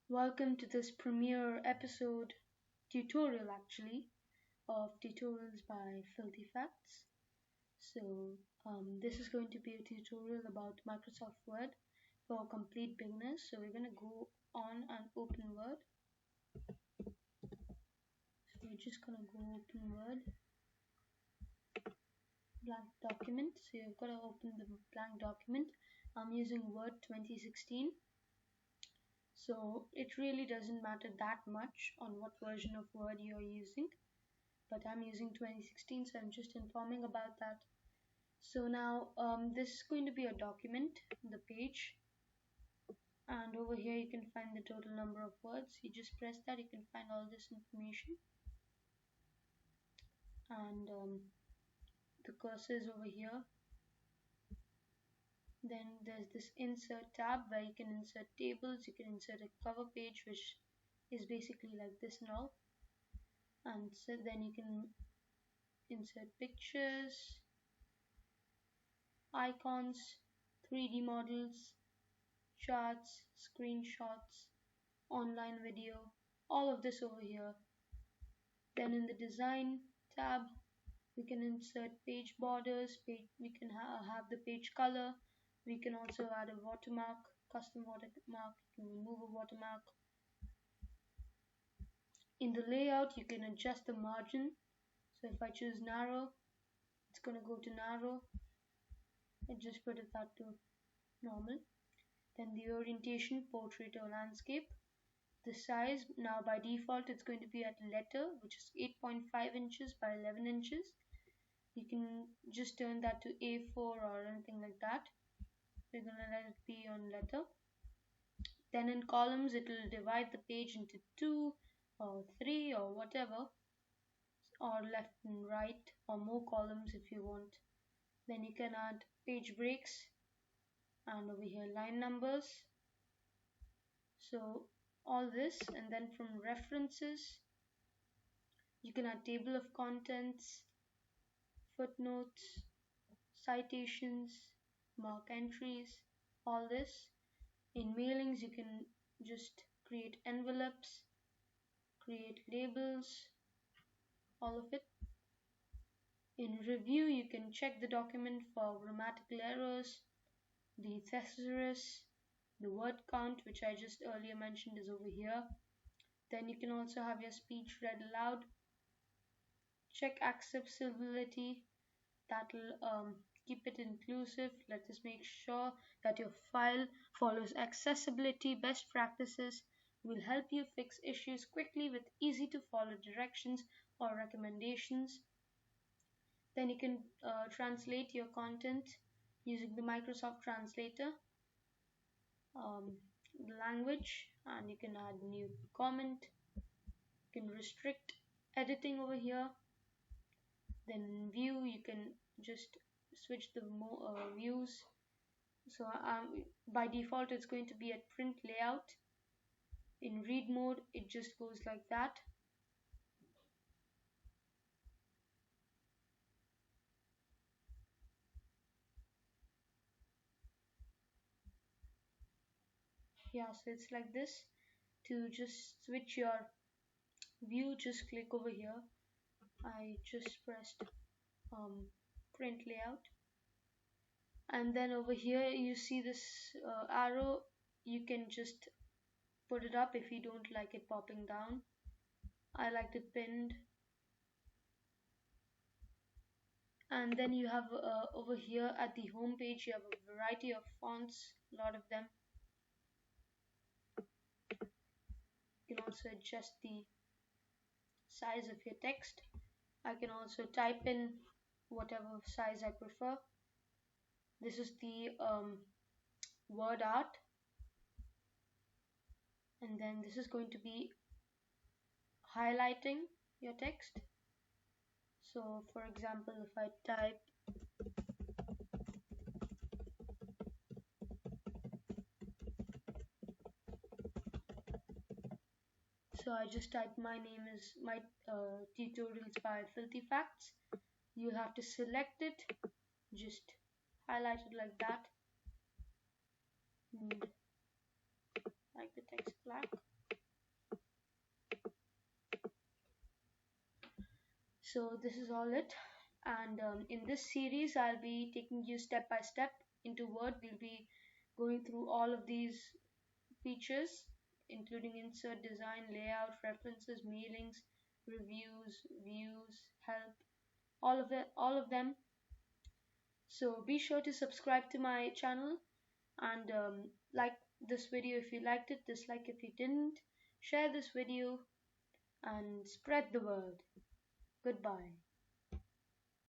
Welcome to this premiere episode tutorial actually of Tutorials by Filthy Facts. This is going to be a tutorial about Microsoft Word for complete beginners. So we're going to go on and open Word. So we're just going to go open Word, blank document. So you've got to open the blank document. I'm using Word 2016. So it really doesn't matter that much on what version of Word you're using, but I'm using 2016, so I'm just informing about that. So now this is going to be a document, the page, and over here you can find the total number of words. You just press that, you can find all this information, and the cursor is over here. Then there's this insert tab where you can insert tables, you can insert a cover page which is basically like this and all, and so then you can insert pictures, icons, 3D models, charts, screenshots, online video, all of this over here. Then in the design tab, we can insert page borders, we can have the page color, we can also add a watermark, custom watermark, you can remove a watermark. In the layout, you can adjust the margin. So if I choose narrow, it's going to go to narrow. I just put it that to normal. Then the orientation, portrait or landscape. The size, now by default it's going to be at letter, which is 8.5 inches by 11 inches. You can just turn that to A4 or anything like that. We're going to let it be on letter. Then in columns it will divide the page into 2 or 3 or whatever, or left and right, or more columns if you want. Then you can add page breaks, and over here line numbers. So all this, and then from references you can add table of contents, footnotes, citations, mark entries, all this. In mailings you can just create envelopes, create labels, all of it. In review you can check the document for grammatical errors, the thesaurus, the word count, which I just earlier mentioned is over here. Then you can also have your speech read aloud. Check accessibility, that will keep it inclusive. Let us make sure that your file follows accessibility best practices. Will help you fix issues quickly with easy to follow directions or recommendations. Then you can translate your content using the Microsoft Translator language, and you can add new comment. You can restrict editing over here. Then view, you can just switch the views. So by default it's going to be at print layout. In read mode it just goes like that. Yeah, so it's like this. To just switch your view, just click over here. I just pressed print layout, and then over here you see this arrow. You can just put it up if you don't like it popping down. I like it pinned. And then you have over here at the home page you have a variety of fonts, a lot of them. You can also adjust the size of your text. I can also type in whatever size I prefer. This is the word art, and then this is going to be highlighting your text. So for example, if I type I just type my name is my tutorials by Filthy Facts. You have to select it, just highlight it like that, and like the text black. So this is all it. And in this series, I'll be taking you step by step into Word. We'll be going through all of these features, including insert, design, layout, references, mailings, reviews, views, help, all of them. So be sure to subscribe to my channel and like this video if you liked it, dislike if you didn't, share this video and spread the word. Goodbye.